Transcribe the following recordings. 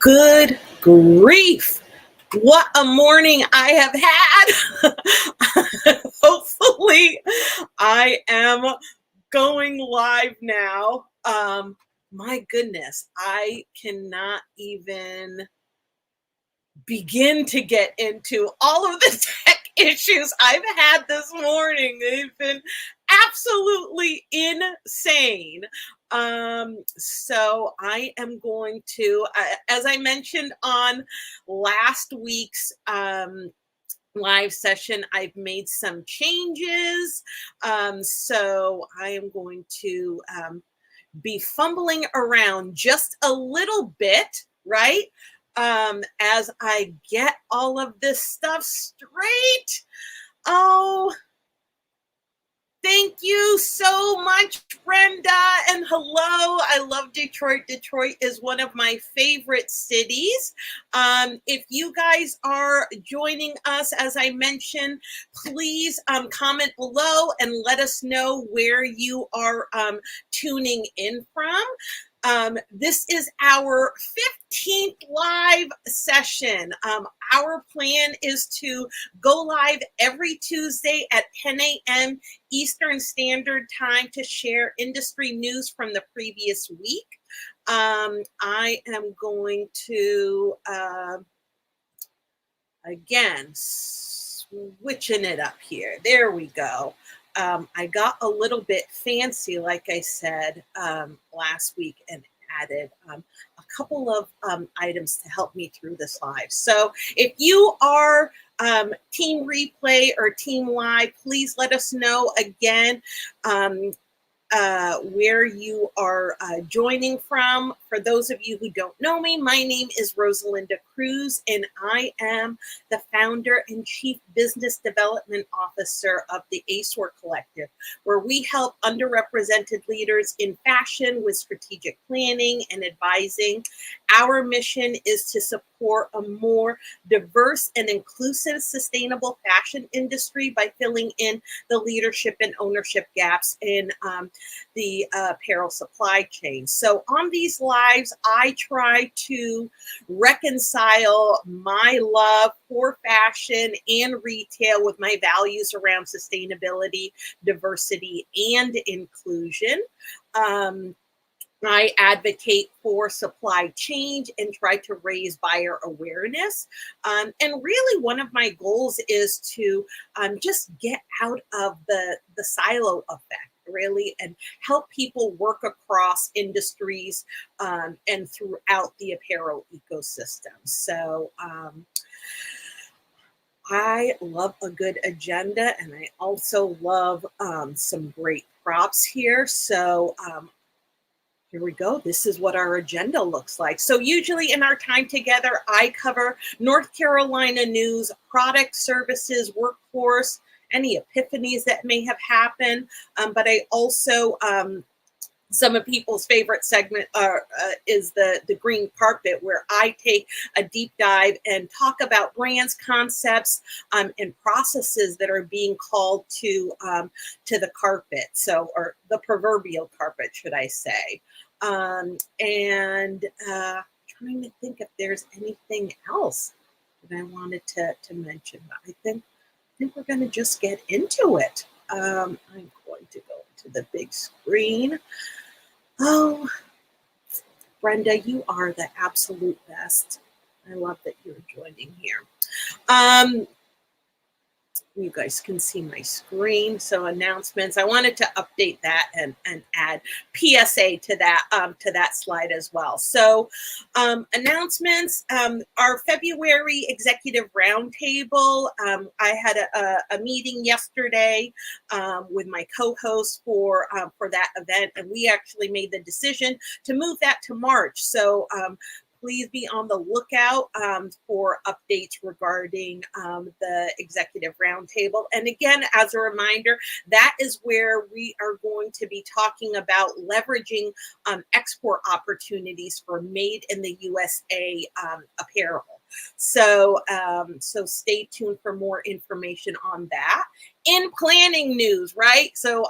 Good grief. What a morning I have had. Hopefully, I am going live now. My goodness, I cannot even begin to get into all of the tech issues I've had this morning. They've been absolutely insane. So I am going to, as I mentioned on last week's live session, I've made some changes. So I am going to be fumbling around just a little bit, right? As I get all of this stuff straight. Oh, thank you so much, Brenda, and hello. I love Detroit. Detroit is one of my favorite cities. If you guys are joining us, as I mentioned, please comment below and let us know where you are tuning in from. This is our 15th live session. Our plan is to go live every Tuesday at 10 a.m. Eastern Standard Time to share industry news from the previous week. I am going to, again, switching it up here. There we go. I got a little bit fancy, like I said, last week and added a couple of items to help me through this live. So if you are Team Replay or Team Live, please let us know again where you are joining from. For those of you who don't know me, my name is Rosalinda Cruz, and I am the founder and chief business development officer of the ASOR Collective, where we help underrepresented leaders in fashion with strategic planning and advising. Our mission is to support a more diverse and inclusive sustainable fashion industry by filling in the leadership and ownership gaps in the apparel supply chain. So on these lives, I try to reconcile my love for fashion and retail with my values around sustainability, diversity, and inclusion. I advocate for supply change and try to raise buyer awareness. And really one of my goals is to just get out of the silo effect, really, and help people work across industries and throughout the apparel ecosystem. So I love a good agenda, and I also love some great props here. So here we go. This is what our agenda looks like. So usually in our time together, I cover North Carolina news, product, services, workforce, any epiphanies that may have happened. But I also, some of people's favorite segment is the green carpet, where I take a deep dive and talk about brands, concepts, and processes that are being called to the carpet. So, or the proverbial carpet, should I say. And trying to think if there's anything else that I wanted to mention. But I think we're going to just get into it. I'm going to go to the big screen. Oh, Brenda, you are the absolute best. I love that you're joining here. You guys can see my screen. So announcements. I wanted to update that and add PSA to that slide as well. So announcements. Our February executive roundtable. I had a meeting yesterday with my co-host for that event, and we actually made the decision to move that to March. So please be on the lookout for updates regarding the executive roundtable. And again, as a reminder, that is where we are going to be talking about leveraging export opportunities for made in the USA apparel. So, so stay tuned for more information on that. in planning news, right? So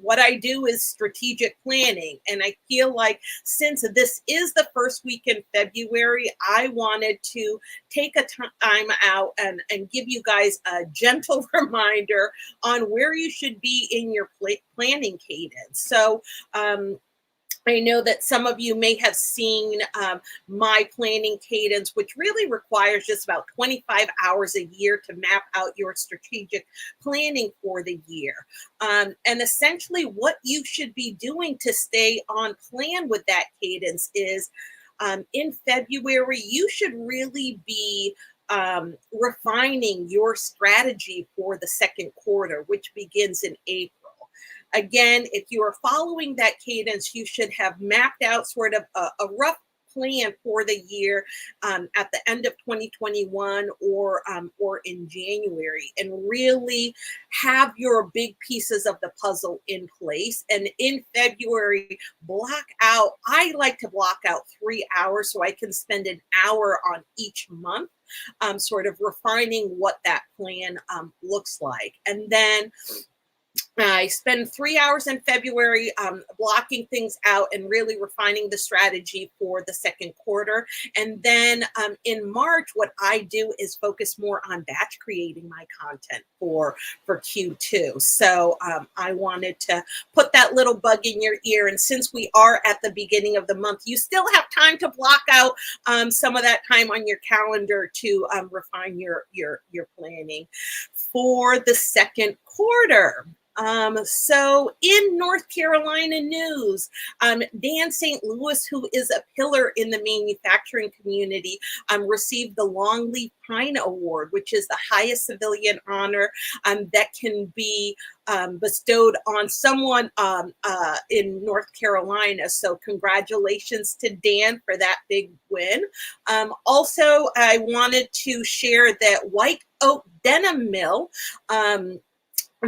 what I do is strategic planning. And I feel like since this is the first week in February, I wanted to take a time out and give you guys a gentle reminder on where you should be in your planning cadence. So I know that some of you may have seen my planning cadence, which really requires just about 25 hours a year to map out your strategic planning for the year. And essentially what you should be doing to stay on plan with that cadence is in February, you should really be refining your strategy for the second quarter, which begins in April. Again, if you are following that cadence, you should have mapped out sort of a rough plan for the year at the end of 2021 or in January, and really have your big pieces of the puzzle in place. And in February, I like to block out 3 hours so I can spend an hour on each month, sort of refining what that plan looks like. And then I spend 3 hours in February blocking things out and really refining the strategy for the second quarter. And then in March, what I do is focus more on batch creating my content for Q2. So I wanted to put that little bug in your ear. And since we are at the beginning of the month, you still have time to block out some of that time on your calendar to refine your planning for the second quarter. So in North Carolina news, Dan St. Louis, who is a pillar in the manufacturing community, received the Longleaf Pine Award, which is the highest civilian honor that can be bestowed on someone in North Carolina. So congratulations to Dan for that big win. Also, I wanted to share that White Oak Denim Mill,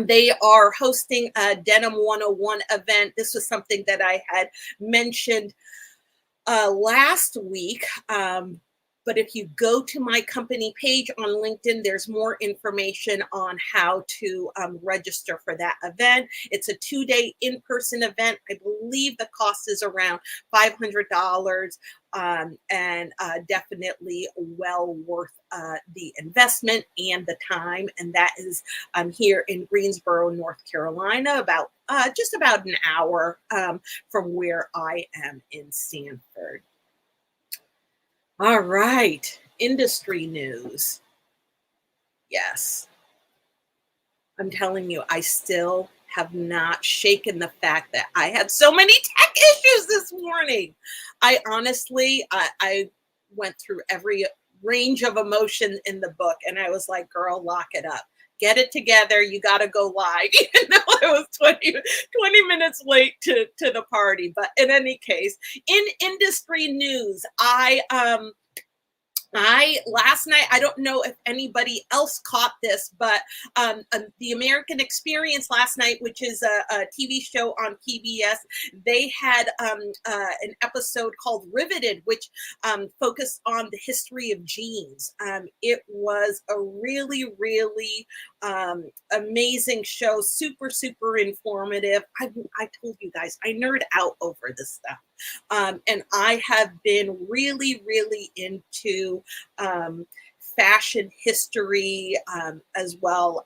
they are hosting a Denim 101 event. This was something that I had mentioned last week. But if you go to my company page on LinkedIn, there's more information on how to register for that event. It's a 2-day in-person event. I believe the cost is around $500, and definitely well worth the investment and the time. And that is here in Greensboro, North Carolina, about just about an hour from where I am in Sanford. All right, industry news. Yes, I'm telling you, I still have not shaken the fact that I had so many tech issues this morning. I honestly, I went through every range of emotion in the book, and I was like, girl, lock it up. Get it together. You got to go live, even though I was 20 minutes late to the party. But in any case, in industry news, last night, I don't know if anybody else caught this, but the American Experience last night, which is a TV show on PBS, they had an episode called Riveted, which focused on the history of jeans. It was a really, really amazing show, super, super informative. I told you guys, I nerd out over this stuff. And I have been really, really into fashion history as well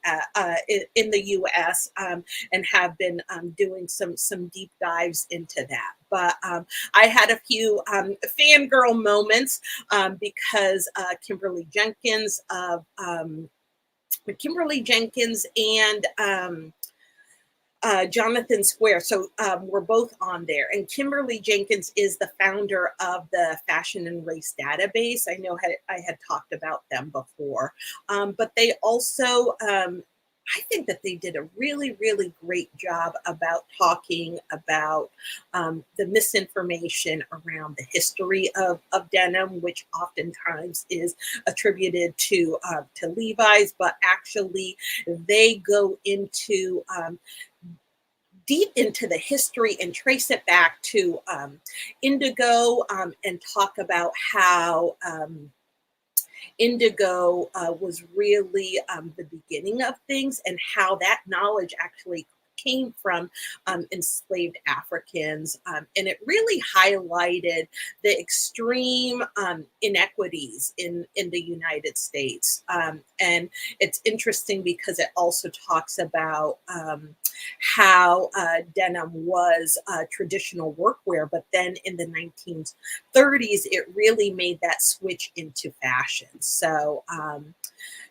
in the US, and have been doing some deep dives into that. But I had a few fangirl moments because Kimberly Jenkins and Jonathan Square. So we're both on there. And Kimberly Jenkins is the founder of the Fashion and Race Database. I know I had talked about them before, but they also, I think that they did a really, really great job about talking about the misinformation around the history of denim, which oftentimes is attributed to Levi's, but actually they go into deep into the history and trace it back to indigo, and talk about how indigo was really the beginning of things, and how that knowledge actually came from enslaved Africans. And it really highlighted the extreme inequities in the United States. And it's interesting because it also talks about how denim was traditional workwear, but then in the 1930s, it really made that switch into fashion. So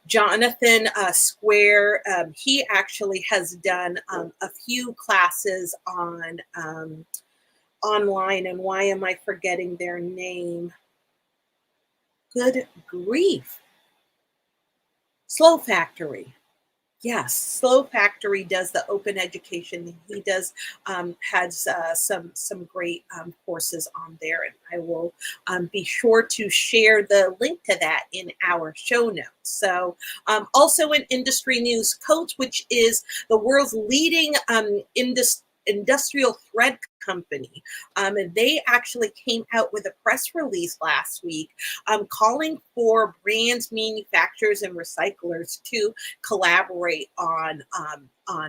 Jonathan Square, he actually has done a few classes on online, and why am I forgetting their name? Good grief. Slow Factory. Yes, Slow Factory does the open education. He does has some great courses on there, and I will be sure to share the link to that in our show notes. So, also in industry news, Coats, which is the world's leading industrial thread company. And they actually came out with a press release last week calling for brands, manufacturers, and recyclers to collaborate on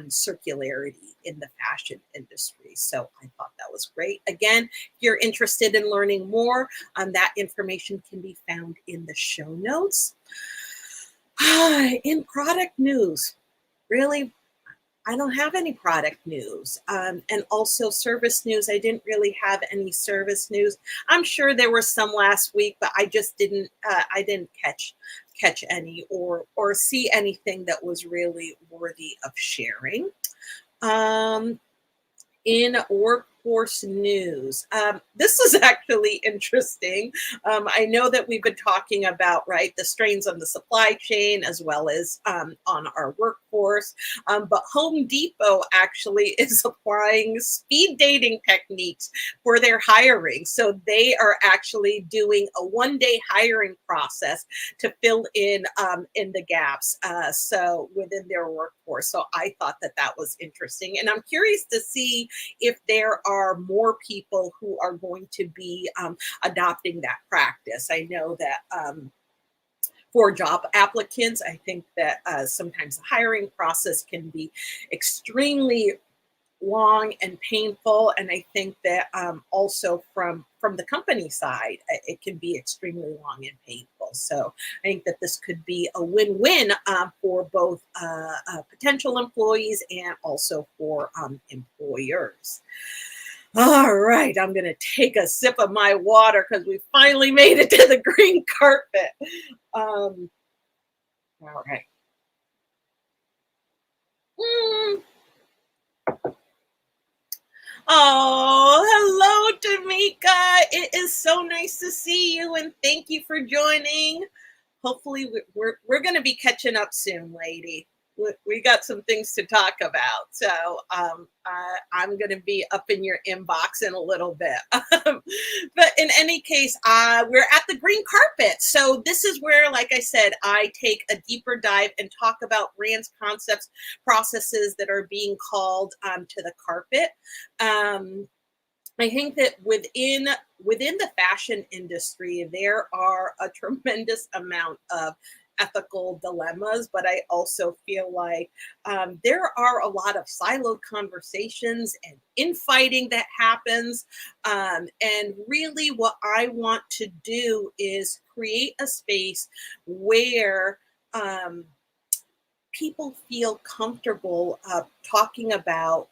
circularity in the fashion industry. So I thought that was great. Again, if you're interested in learning more, that information can be found in the show notes. In product news, really, I don't have any product news. And also service news, I didn't really have any service news. I'm sure there were some last week, but I just didn't I didn't catch any or see anything that was really worthy of sharing. In workforce news, this is actually interesting. I know that we've been talking about, right, the strains on the supply chain as well as on our workforce, but Home Depot actually is applying speed dating techniques for their hiring. So they are actually doing a one-day hiring process to fill in the gaps so within their workforce. So I thought that that was interesting, and I'm curious to see if there are more people who are going to be adopting that practice. I know that for job applicants, I think that sometimes the hiring process can be extremely long and painful, and I think that also from the company side, it can be extremely long and painful. So I think that this could be a win-win for both potential employees and also for employers. All right, I'm going to take a sip of my water because we finally made it to the green carpet. All right. Oh, hello, Tamika. It is so nice to see you, and thank you for joining. Hopefully, we're going to be catching up soon, lady. We got some things to talk about, so I'm going to be up in your inbox in a little bit. But in any case, we're at the green carpet. So this is where, like I said, I take a deeper dive and talk about brands, concepts, processes that are being called to the carpet. I think that within the fashion industry, there are a tremendous amount of ethical dilemmas, but I also feel like there are a lot of siloed conversations and infighting that happens. And really, what I want to do is create a space where people feel comfortable talking about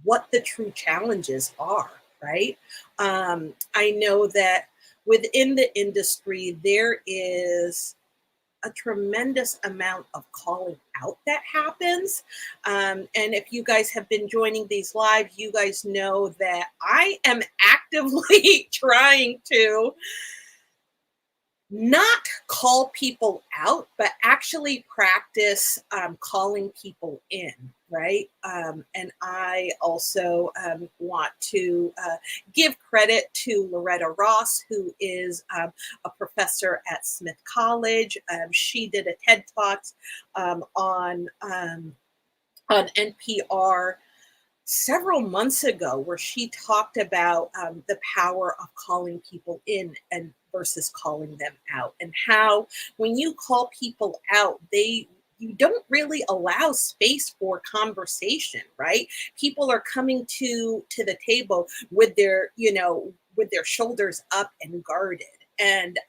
what the true challenges are, right? I know that within the industry, there is a tremendous amount of calling out that happens. And if you guys have been joining these live, you guys know that I am actively trying to not call people out, but actually practice calling people in, right? And I also want to give credit to Loretta Ross, who is a professor at Smith College. She did a TED Talk on NPR several months ago where she talked about the power of calling people in and versus calling them out, and how when you call people out, you don't really allow space for conversation, right? People are coming to the table with their, with their shoulders up and guarded. And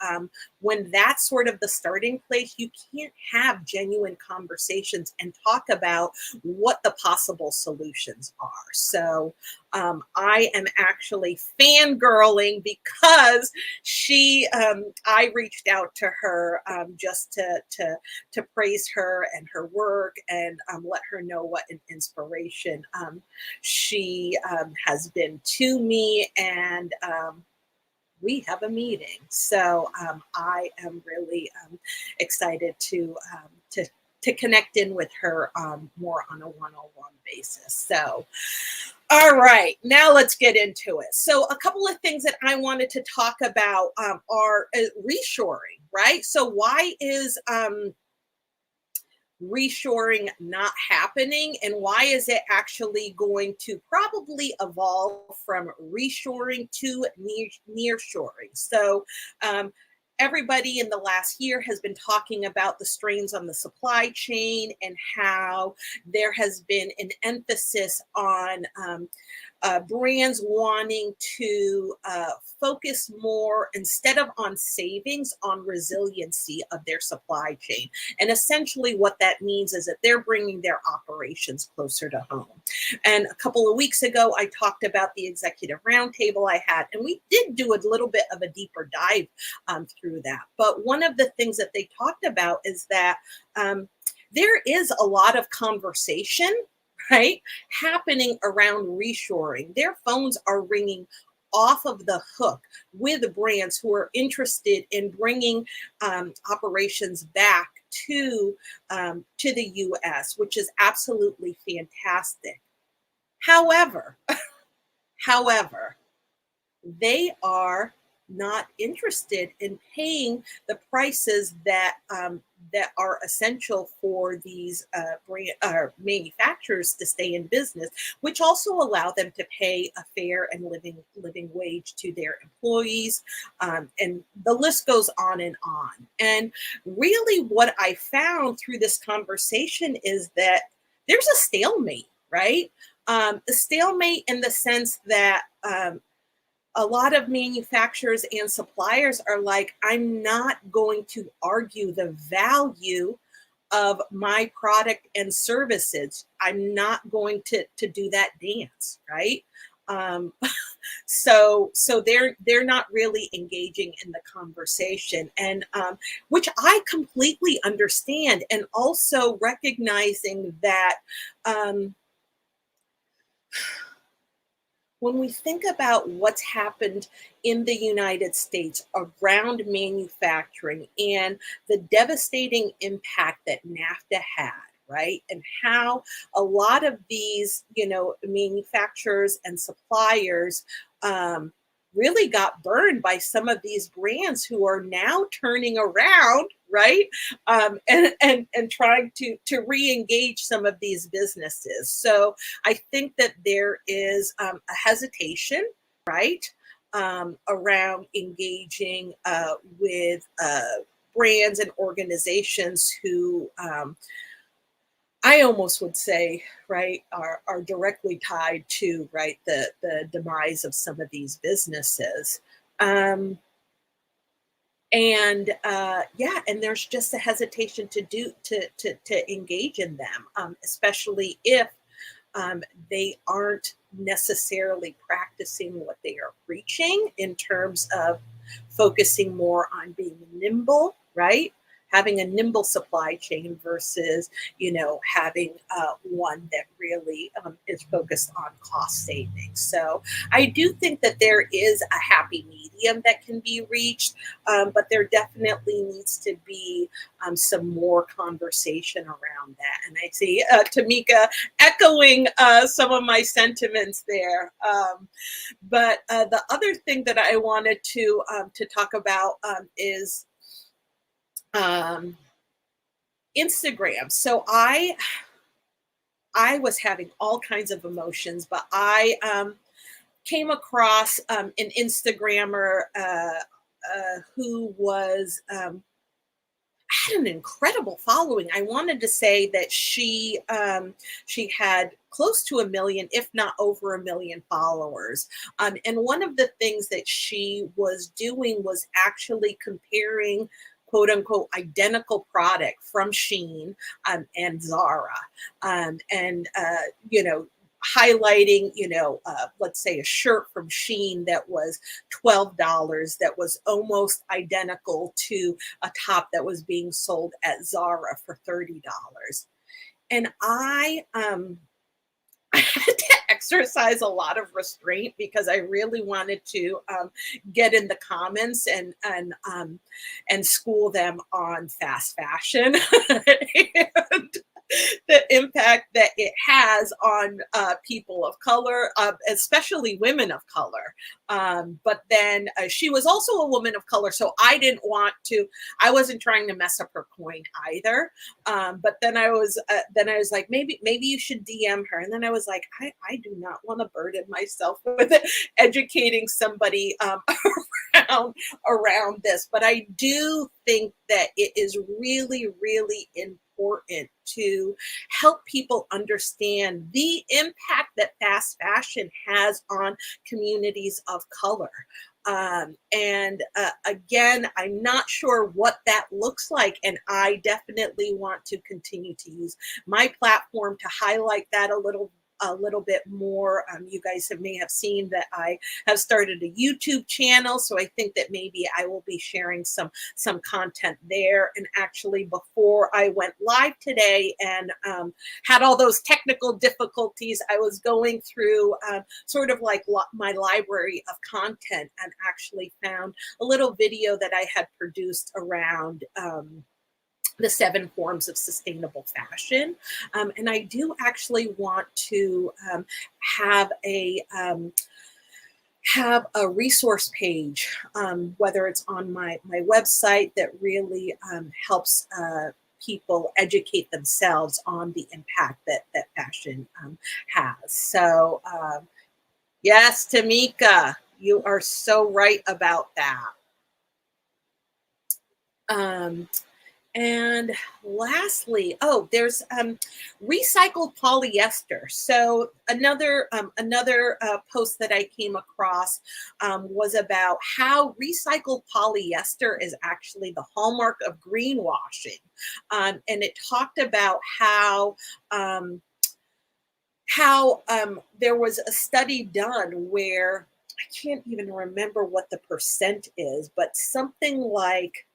when that's sort of the starting place, you can't have genuine conversations and talk about what the possible solutions are. So I am actually fangirling because I reached out to her just to praise her and her work, and let her know what an inspiration she has been to me. And we have a meeting. So I am really excited to connect in with her more on a one-on-one basis. So, all right, now let's get into it. So a couple of things that I wanted to talk about are reshoring, right? So why is reshoring not happening, and why is it actually going to probably evolve from reshoring to nearshoring? So everybody in the last year has been talking about the strains on the supply chain and how there has been an emphasis on brands wanting to focus more, instead of on savings, on resiliency of their supply chain. And essentially what that means is that they're bringing their operations closer to home. And a couple of weeks ago, I talked about the executive roundtable I had, and we did do a little bit of a deeper dive through that. But one of the things that they talked about is that there is a lot of conversation, right, happening around reshoring. Their phones are ringing off of the hook with brands who are interested in bringing operations back to the U.S., which is absolutely fantastic. However, they are not interested in paying the prices that that are essential for these manufacturers to stay in business, which also allow them to pay a fair and living wage to their employees, and the list goes on and on. And really, what I found through this conversation is that there's a stalemate, right? A stalemate in the sense that a lot of manufacturers and suppliers are like, I'm not going to argue the value of my product and services. I'm not going to do that dance, right? So they're not really engaging in the conversation, and which I completely understand, and also recognizing that when we think about what's happened in the United States around manufacturing and the devastating impact that NAFTA had, right? And how a lot of these, manufacturers and suppliers really got burned by some of these brands who are now turning around, right? And trying to re-engage some of these businesses. So I think that there is a hesitation, right, around engaging with brands and organizations who I almost would say, right, are directly tied to, right, the demise of some of these businesses. And there's just a hesitation to engage in them, especially if they aren't necessarily practicing what they are preaching in terms of focusing more on being nimble, right? Having a nimble supply chain versus, having one that really is focused on cost savings. So I do think that there is a happy medium that can be reached, but there definitely needs to be some more conversation around that. And I see Tamika echoing some of my sentiments there. But the other thing that I wanted to talk about is Instagram. So I was having all kinds of emotions, but I came across an Instagrammer who was had an incredible following. I wanted to say that she had close to 1 million, if not over 1 million followers. And one of the things that she was doing was actually comparing quote unquote identical product from Shein and Zara. And you know, highlighting, you know, let's say a shirt from Shein that was $12 that was almost identical to a top that was being sold at Zara for $30. And I had to exercise a lot of restraint because I really wanted to get in the comments and school them on fast fashion and the impact that it has on people of color, especially women of color. But then she was also a woman of color, so I wasn't trying to mess up her coin either. But then I was like, maybe you should DM her. And then I was like, I do not want to burden myself with educating somebody around this. But I do think that it is really, really important to help people understand the impact that fast fashion has on communities of color. Again, I'm not sure what that looks like, and I definitely want to continue to use my platform to highlight that a little bit more. You guys may have seen that I have started a YouTube channel, so I think that maybe I will be sharing some content there. And actually, before I went live today and had all those technical difficulties, I was going through sort of like my library of content and actually found a little video that I had produced around the 7 forms of sustainable fashion. And I do actually want to have a resource page, whether it's on my website, that really helps people educate themselves on the impact that fashion has. So yes, Tamika, you are so right about that. And lastly, there's recycled polyester. So another post that I came across was about how recycled polyester is actually the hallmark of greenwashing, and it talked about how there was a study done where I can't even remember what the percent is, but something like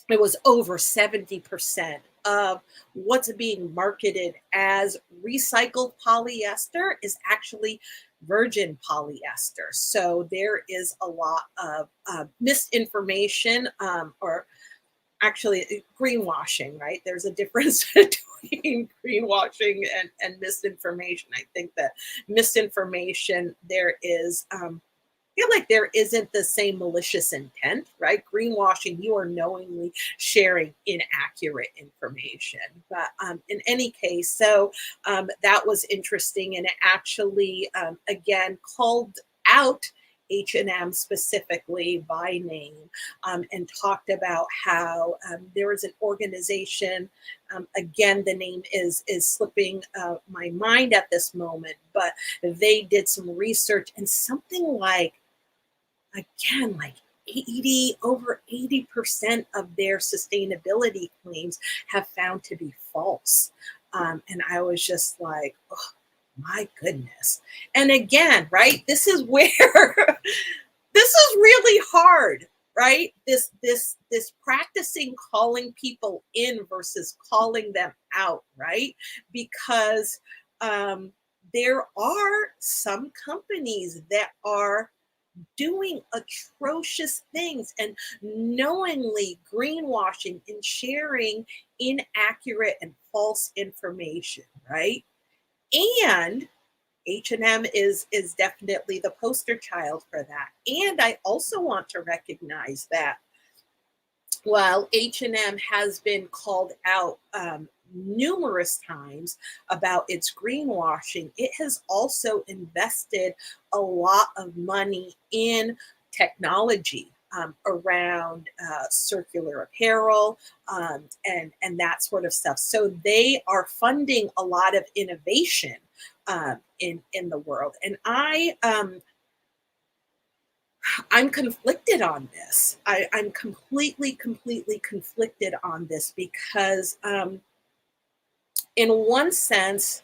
it was over 70% of what's being marketed as recycled polyester is actually virgin polyester. So there is a lot of misinformation, or actually greenwashing, right? There's a difference between greenwashing and misinformation. I think that misinformation, there is feel like there isn't the same malicious intent, right? Greenwashing, you are knowingly sharing inaccurate information. But in any case, so that was interesting, and it actually, again, called out H&M specifically by name, and talked about how there is an organization, again, the name is slipping my mind at this moment, but they did some research, and something like, again, like over 80% of their sustainability claims have found to be false. And I was just like, oh my goodness. And again, right, this is where this is really hard, right? This practicing calling people in versus calling them out, right? Because there are some companies that are doing atrocious things and knowingly greenwashing and sharing inaccurate and false information, right? And H&M is definitely the poster child for that. And I also want to recognize that while H&M has been called out numerous times about its greenwashing, it has also invested a lot of money in technology around circular apparel and that sort of stuff. So they are funding a lot of innovation in the world. And I'm conflicted on this. I'm completely conflicted on this because in one sense,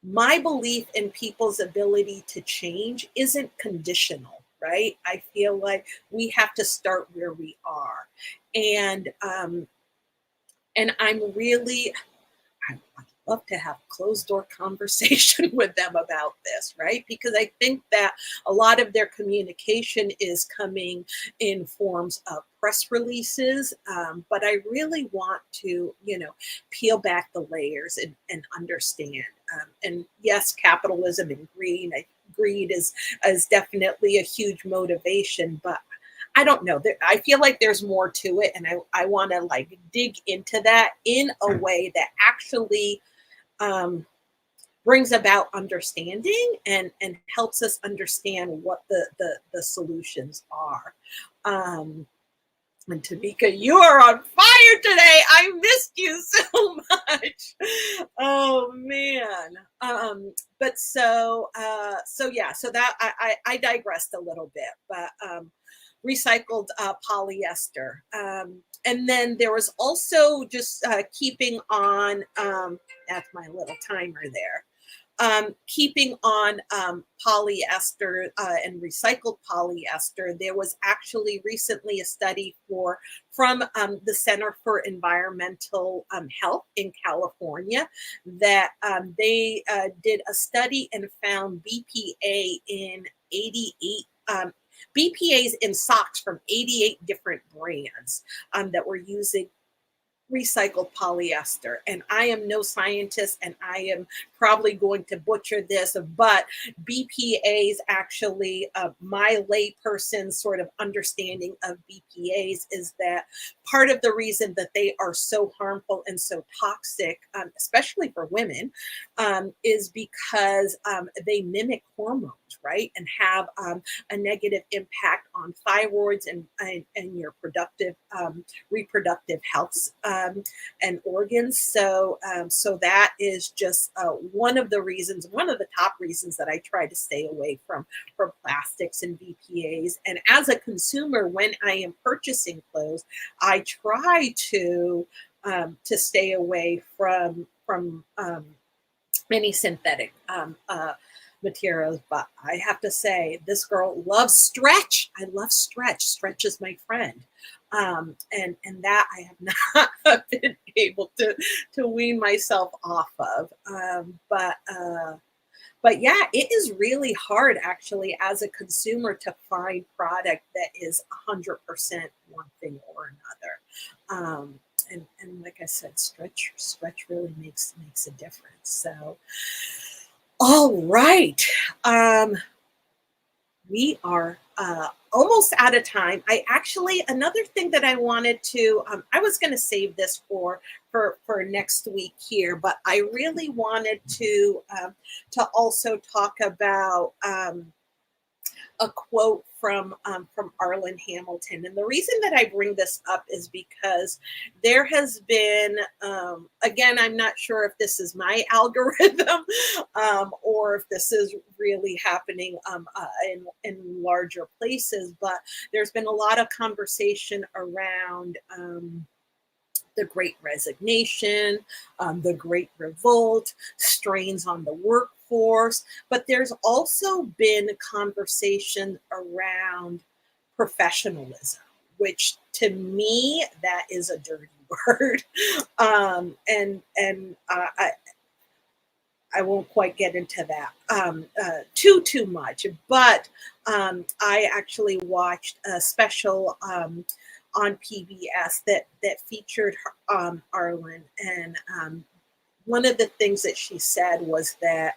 my belief in people's ability to change isn't conditional, right? I feel like we have to start where we are. And I'm really I'd love to have closed door conversation with them about this, right? Because I think that a lot of their communication is coming in forms of press releases, but I really want to, peel back the layers and understand. And yes, capitalism and greed is definitely a huge motivation, but I don't know. I feel like there's more to it, and I want to like dig into that in a way that actually um, brings about understanding and helps us understand what the solutions are. Um, and Tamika, you are on fire today. I missed you so much. Oh man. But so yeah, so that I digressed a little bit, but recycled polyester. And then there was also just keeping on, that's my little timer there. Keeping on polyester and recycled polyester, there was actually recently a study from the Center for Environmental Health in California that they did a study and found BPA in 88 BPAs in socks from 88 different brands that were using recycled polyester. And I am no scientist and I am probably going to butcher this, but BPAs actually, my layperson sort of understanding of BPAs is that part of the reason that they are so harmful and so toxic, especially for women, is because they mimic hormones, right? And have a negative impact on thyroids and your reproductive health and organs. So that is just one of the top reasons that I try to stay away from plastics and BPAs. And as a consumer, when I am purchasing clothes, I try to stay away from any synthetic materials. But I have to say, this girl loves stretch. I love stretch. Stretch is my friend. And that I have not been able to wean myself off of. But yeah, it is really hard actually as a consumer to find product that is 100% one thing or another. And like I said, stretch really makes a difference. So, all right. We are almost out of time. Another thing that I wanted to, I was going to save this for next week here, but I really wanted to also talk about a quote from Arlen Hamilton. And the reason that I bring this up is because there has been, again, I'm not sure if this is my algorithm or if this is really happening in larger places, but there's been a lot of conversation around the Great Resignation, the Great Revolt, strains on the workforce, but there's also been conversation around professionalism, which to me, that is a dirty word. I won't quite get into that too much, but I actually watched a special on PBS that featured Arlen, and one of the things that she said was that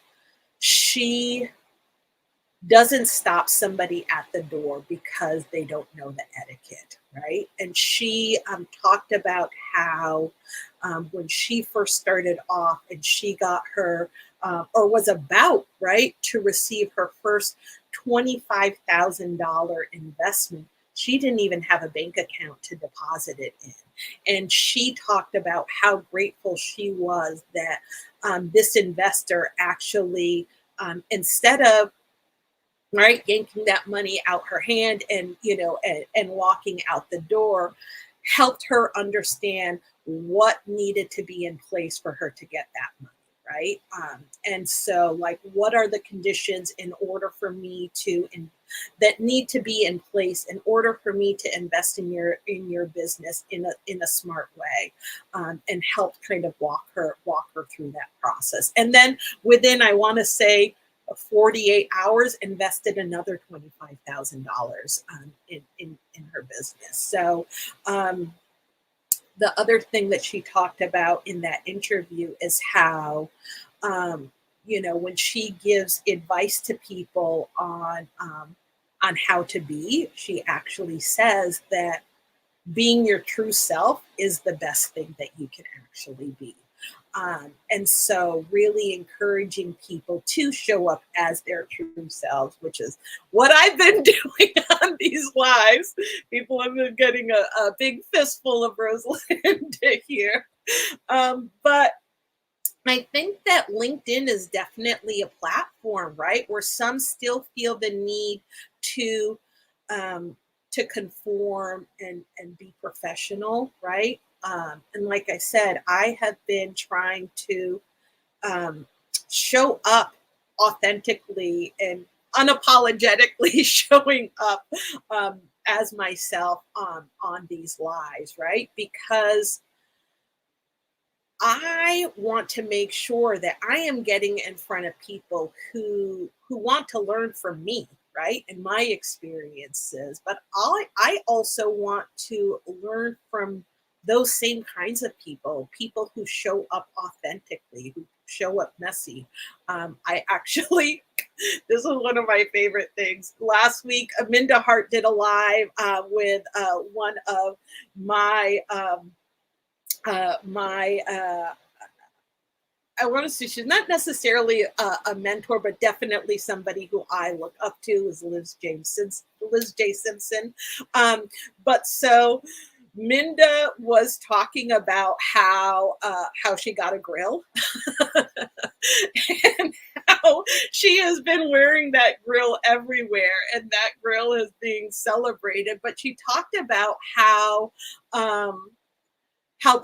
she doesn't stop somebody at the door because they don't know the etiquette, right? And she talked about how when she first started off and she got her or was about, right, to receive her first $25,000 investment. She didn't even have a bank account to deposit it in. And she talked about how grateful she was that this investor actually, instead of right yanking that money out her hand and and walking out the door, helped her understand what needed to be in place for her to get that money, right? And so, like, what are the conditions in order for me to that need to be in place in order for me to invest in your business in a smart way, and help kind of walk her through that process. And then within, I want to say, 48 hours, invested another $25,000 in her business. So the other thing that she talked about in that interview is how, when she gives advice to people on how to be, she actually says that being your true self is the best thing that you can actually be. And so really encouraging people to show up as their true selves, which is what I've been doing on these lives. People have been getting a big fistful of Rosalind here. But I think that LinkedIn is definitely a platform, right, where some still feel the need to conform and be professional, right? And like I said, I have been trying to show up authentically and unapologetically showing up as myself on these lives, right? Because I want to make sure that I am getting in front of people who want to learn from me, right, and my experiences. But I also want to learn from those same kinds of people who show up authentically, who show up messy. I actually, this is one of my favorite things. Last week, Aminda Hart did a live with one of my I want to say, she's not necessarily a mentor, but definitely somebody who I look up to, is Liz J. Simpson. But so Minda was talking about how she got a grill and how she has been wearing that grill everywhere, and that grill is being celebrated. But she talked about how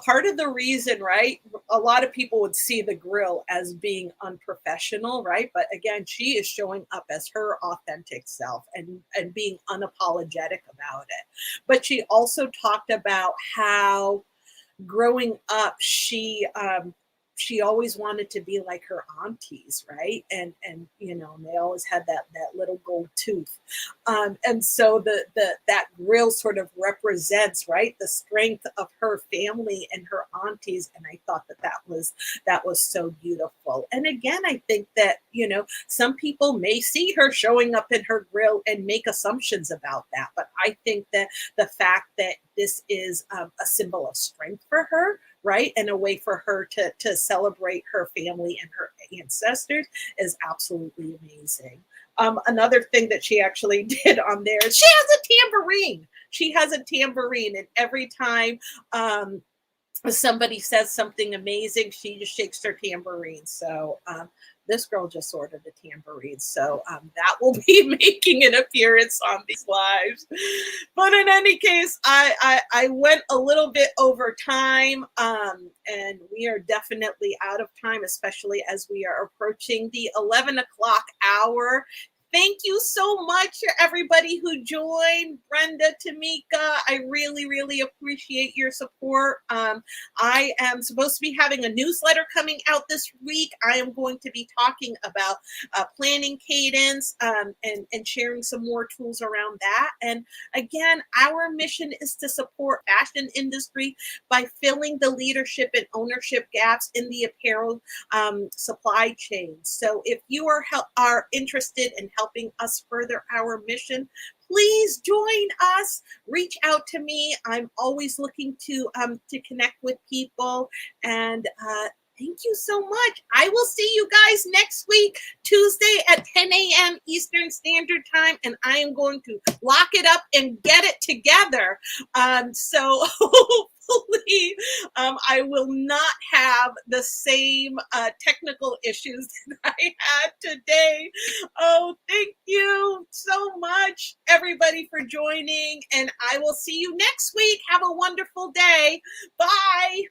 part of the reason, right, a lot of people would see the grill as being unprofessional, right? But again, she is showing up as her authentic self and being unapologetic about it. But she also talked about how growing up, she always wanted to be like her aunties, right? And they always had that little gold tooth. And so that grill sort of represents, right, the strength of her family and her aunties. And I thought that was so beautiful. And again, I think that, some people may see her showing up in her grill and make assumptions about that. But I think that the fact that this is a symbol of strength for her, right, and a way for her to celebrate her family and her ancestors, is absolutely amazing. Another thing that she actually did on there, she has a tambourine. She has a tambourine, and every time somebody says something amazing, she just shakes her tambourine. So this girl just ordered a tambourine. So that will be making an appearance on these lives. But in any case, I went a little bit over time, and we are definitely out of time, especially as we are approaching the 11 o'clock hour. Thank you so much for everybody who joined. Brenda, Tamika, I really, really appreciate your support. I am supposed to be having a newsletter coming out this week. I am going to be talking about planning cadence, and sharing some more tools around that. And again, our mission is to support fashion industry by filling the leadership and ownership gaps in the apparel supply chain. So if you are interested in helping us further our mission, please join us. Reach out to me. I'm always looking to connect with people, and Thank you so much. I will see you guys next week, Tuesday at 10 a.m. Eastern Standard Time, and I am going to lock it up and get it together. So hopefully I will not have the same technical issues that I had today. Oh, thank you so much, everybody, for joining, and I will see you next week. Have a wonderful day. Bye.